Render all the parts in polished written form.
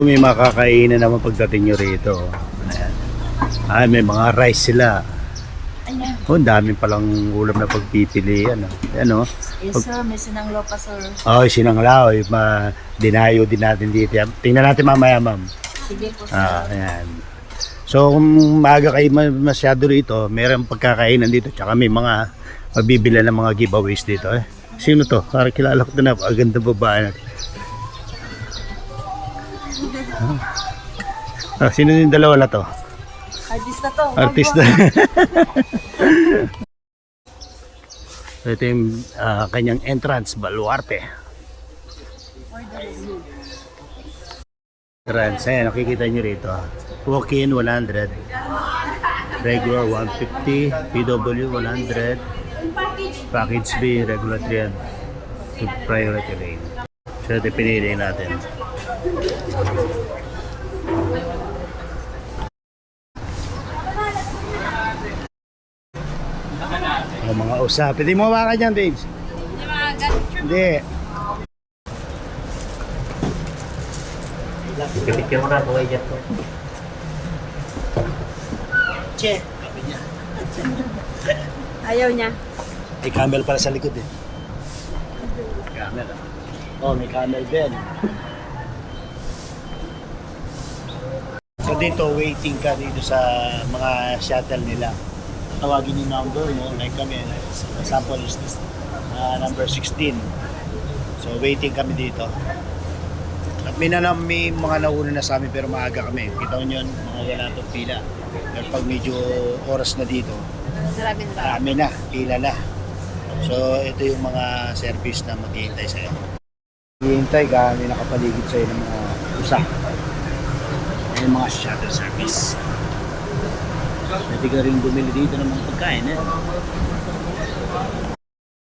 May makakainan naman pagdating nyo rito. Ayan. Ay, may mga rice sila. Oh, dami palang ulam na pagpipilian. Ayan, oh. Yes sir, may sinanglaw pa sir. Oh, sinanglaw. Dinayo din natin dito. Tingnan natin mamaya, ma'am. Sige po sir. Ayan. So, kung maaga kayo masyado rito, mayroong pagkakainan dito. Tsaka may mga magbibila ng mga giveaways dito. Sino to? Parang kilala ko ito na. Ang ganda babae natin. Sino yung dalawa na to? Artista to. Artista. Ito yung kanyang entrance, Baluarte. Entrance, ayan, nakikita nyo rito. Walk-in 100, regular 150, PW 100, package B, regular 300, to priority lane. So ito pinili natin. Mga usap. Pwede mo ba ka dyan, Dave? Hindi. Pipicture mo na, buhay dyan po. Che. Ayaw niya. May camel pala sa likod eh. Camel. Oh, may camel din. So dito, waiting ka dito sa mga shuttle nila. Tawagin yung number mo, like kami, example is this, number 16. So waiting kami dito. At may mga nauna na sa amin pero maaga kami. Kita nyo yun, mga wala itong pila. Pero pag medyo oras na dito, marami na, pila na. So ito yung mga service na maghihintay sa'yo. Maghihintay ka, may nakapaligid sa'yo ng mga usak. Yung mga shuttle service. Pwede ka rin bumili dito ng mga pagkain eh.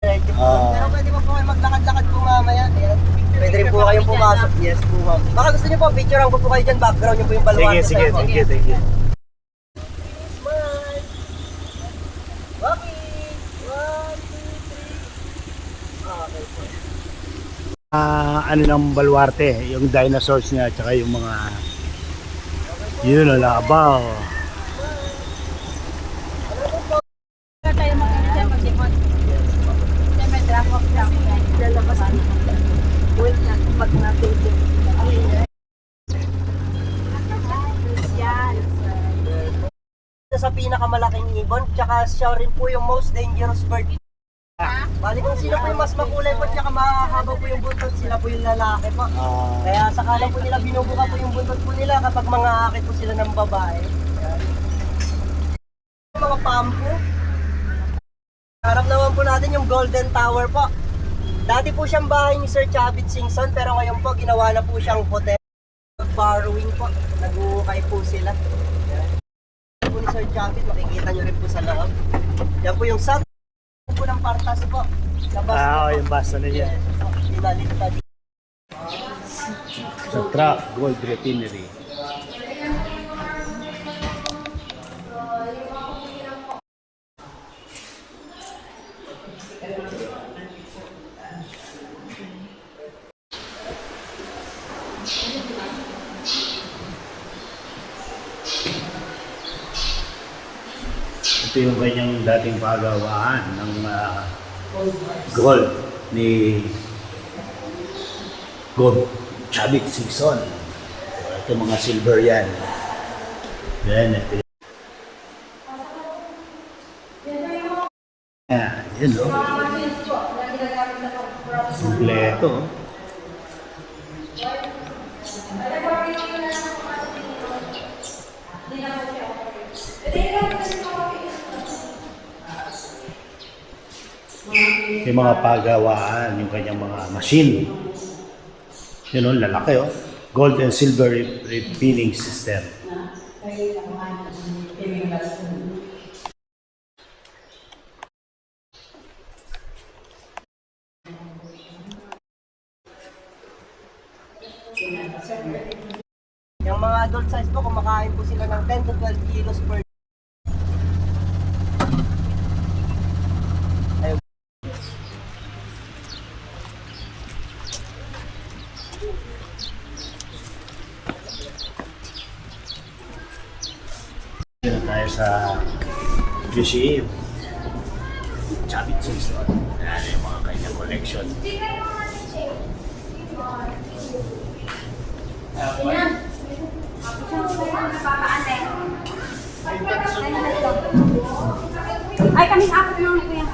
Pero pwede mo po kayo maglakad-lakad po mamaya. Ayan. Pwede rin po kayong pumasok. Yes po ma'am. Baka gusto niyo po, picturean ko po kayo dyan. Background niyo po yung baluarte. Sige, thank you. Smile. Walking. 1, 2, 3. Okay po. Ano ng baluarte, yung dinosaurs niya at saka yung mga yun, labaw. Tayo mga mag-depot. Kasi may drop-off lang. Lalabas na. Wait na. Pag natulog. Yan. Sa pinakamalaking ibon, tsaka siya rin po yung most dangerous bird. Bali kung sino po yung mas makulay po tsaka mahaba po yung buntot, sila po yung lalaki po. Kaya sakala po nila binubuka po yung buntot po nila kapag mga akit po sila ng babae. Ayan. Mga pampo. Harap naman po natin yung Golden Tower po. Dati po siyang bahay ni Sir Chavit Singson pero ngayon po ginawa na po siyang hotel. Borrowing po. Nag-uukay po sila. Ayan. Po ni Sir Chavit, makikita nyo rin po sa loob. Yan po yung sun po ng Partas po. Sa bus Yung basta na yan. Pinalita dito. Sa truck, Gold Refinery. Ito yung kanyang dating pagawaan ng gold ni Gold Chavit Singson. Ito mga silver yan. Yan, ito. Yan o. Kompleto. Yung mga pagawaan, yung kanyang mga machine. Yun o, lalaki o. Gold and silver refilling system. Yung mga adult size po, kumakain po sila ng 10 to 12 kilos per tayo sa museum. Chabit Season. Ayan yung mga kanyang collection. Ay, kaming apat na lang kuya.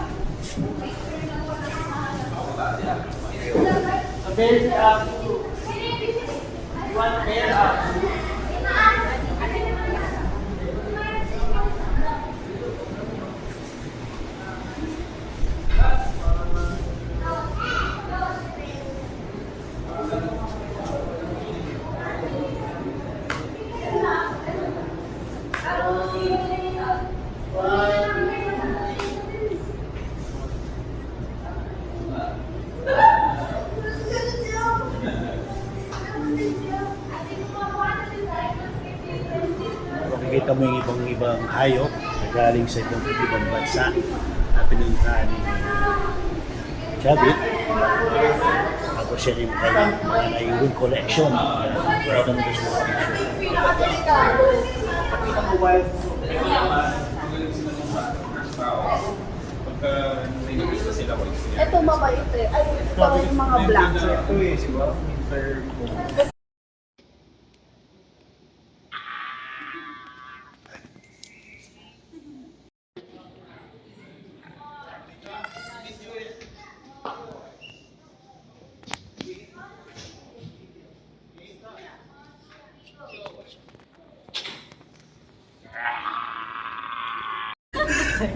Makikita mo yung ibang hayop na galing sa ibang bansa na pinuntahan ni Chabit. Tapos siya yung kanyang mga naiuwing collection. Ito mo gusto collection. Ito mabait eh. Ay, parang yung mga black.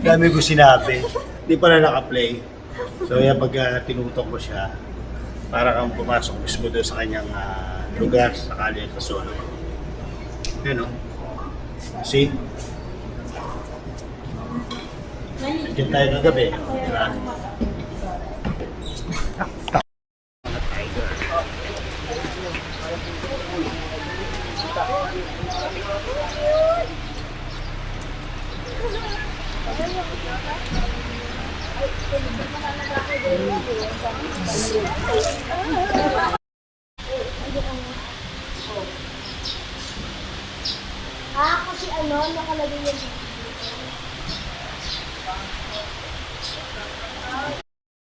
Dami ko sinabi. Hindi pala naka-play. So yan pag tinutok ko siya, para kang pumasok mismo doon sa kanyang lugar sa Calle Casolo. Yun o. See? Nandiyan tayo ng gabi. Diba? Kasi nakalagay yan.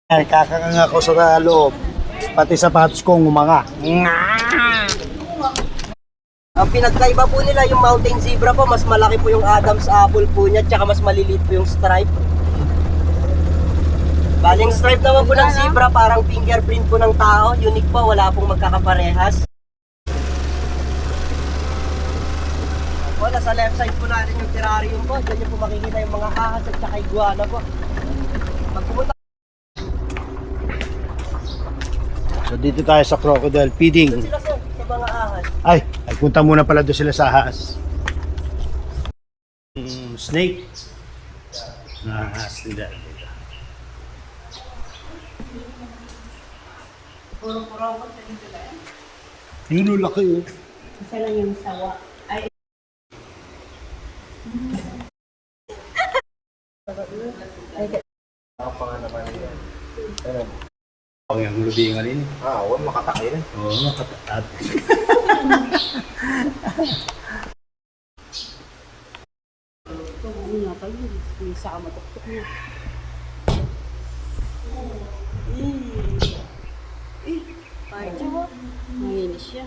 Kakakanga ko sa loob. Pati sapatos kong umanga. Ang pinagkaiba po nila yung mountain zebra po, mas malaki po yung Adam's apple po niya, tsaka mas maliliit po yung stripe. Baling stripe naman po ng zebra, parang fingerprint po ng tao. Unique po, wala pong magkakaparehas. Wala, sa left side po natin yung terrarium po. Diyan niyo po makikita yung mga ahas at saka iguana po. Pag pumunta So dito tayo sa crocodile feeding. sila sir, sa mga ahas. Ay punta muna pala doon sila sa ahas. Snake. Na ahas nila. Yun ang laki oh. Isa lang yung sawa. Ay, Ang yung lubingan rin. Huwag makatakin. Oo, makatatad. ito nga kayo. Isa ka matuktok niya. Ay, diba? Manginis siya.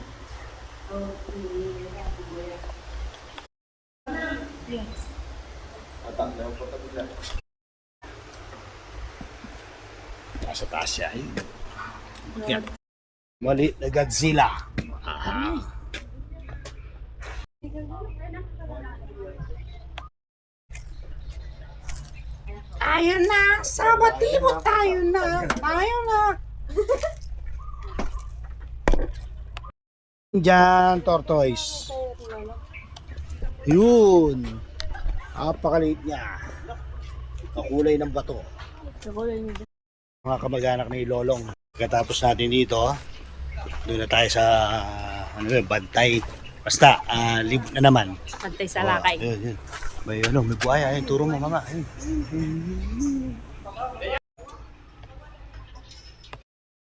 Nasa taas siya. Yan. Mali na Godzilla. Aha. Ayun na, Sabatibo tayo na. Diyan, tortoise. Yun. Napakaliit niya. Kakulay ng bato. Mga kamag-anak ni Lolong. Pagkatapos natin dito, doon na tayo sa bantay. Basta, libot na naman. Pantay sa lakay. Yun. May buhaya. Ayun, turo mo mama. Ayun.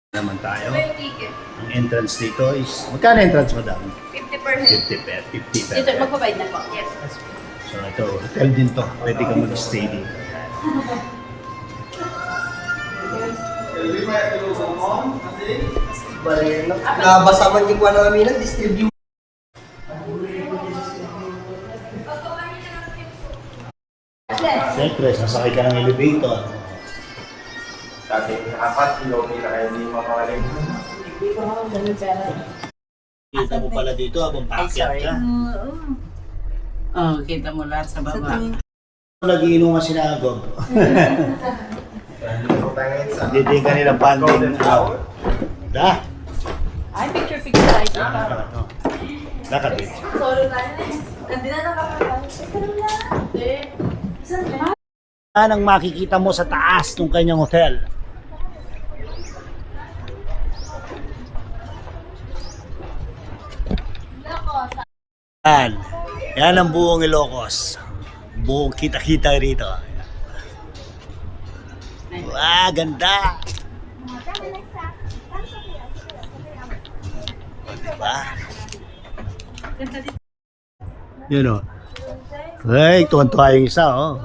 Naman tayo. Ang entrance dito is, magkano entrance mo daw? 50%. 50 per. Dito, magbabayad na po. Yes. So ito, hotel din to. Pwede kang mag-stay dito. Nabasa man yung kuha namin ng distribute. Siyempre, sasakay ka ng elevator. Dati apat, lobby na kayo hindi mapakaling. Kita mo pala dito habang paakyat ka. Oh, kita mo lahat sa baba. Nagiinuman si Nagog. Hindi din kanila banding. Da? Ay, picture tayo. Lakad din. Solo tayo na eh. Hindi na nakakatawa. Ang makikita mo sa taas ng kanyang hotel. Yan. Yan ang buong Ilocos. Buong kita-kita rito. Wow, ganda. Diba? Yun o. Ay, tuwan-tuwa yung isa oh.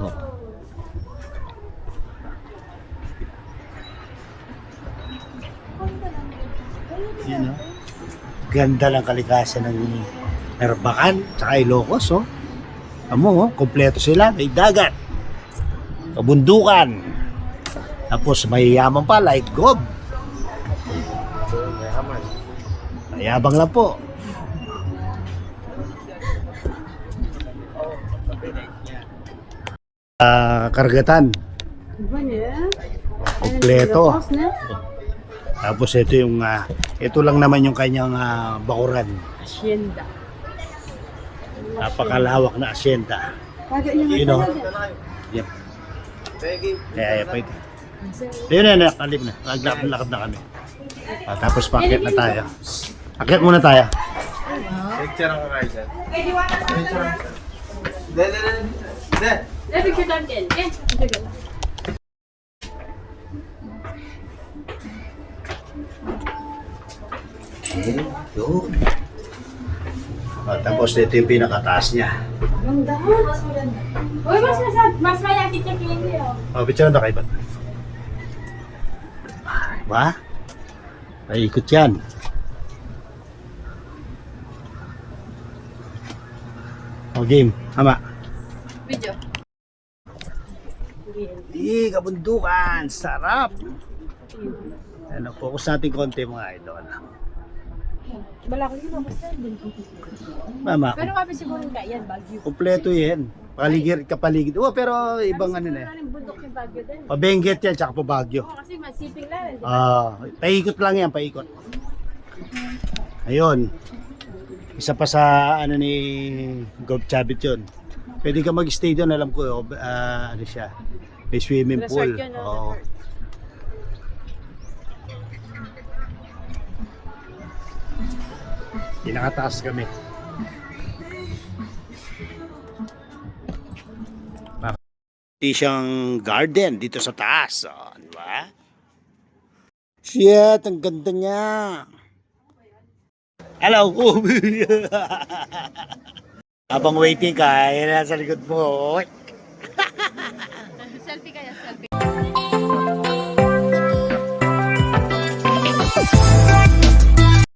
Yun o. Ganda ng kalikasan ng Narbacan, tsaka Ilocos oh. Amo oh, kompleto sila. May dagat, kabundukan, tapos may yaman pa, like gob. Mayabang lang po. Karagatan. Kompleto. Tapos ito yung ito lang naman yung kanyang bakuran. Hacienda. Napakalawak na asyenda. You know. Yep. Kaya pa ito. Yun na, nakalip na. Naglakad na kami. Tapos paket na tayo. Paket muna tayo. Picture ang kakain dyan. Hindi. Picture tayo din. Picture tayo. Yun. Tapos ito yung pinakataas niya. Ganda. Mas maganda. Uy, mas mayakit yung kindi oh. Picture na kayo ba? Diba? Paikot yan. Game. Hama. Video. Kabundukan. Sarap. Ano, focus natin konti mga idol. Bala ko yun, basta din. Mama, Pero kami siguro nga yan, Baguio. kompleto yan. Kapaligid. Oh, pero ibang ano na eh. Ang bundok yung Baguio din. Pabenguet yan, tsaka Pabagyo. Kasi masiping lang, di ba? Paikot lang yan, paikot. Ayun. Isa pa sa ano ni Gob Chabit yun. Pwede ka mag-stay doon, alam ko, ano siya. May swimming pool. Resort yun, no? Oo. Pinakataas kami. Di siyang garden dito sa taas. Oh, di ba? Shit, ang ganda niya. Hello. Habang waiting ka, yan nasa likod mo.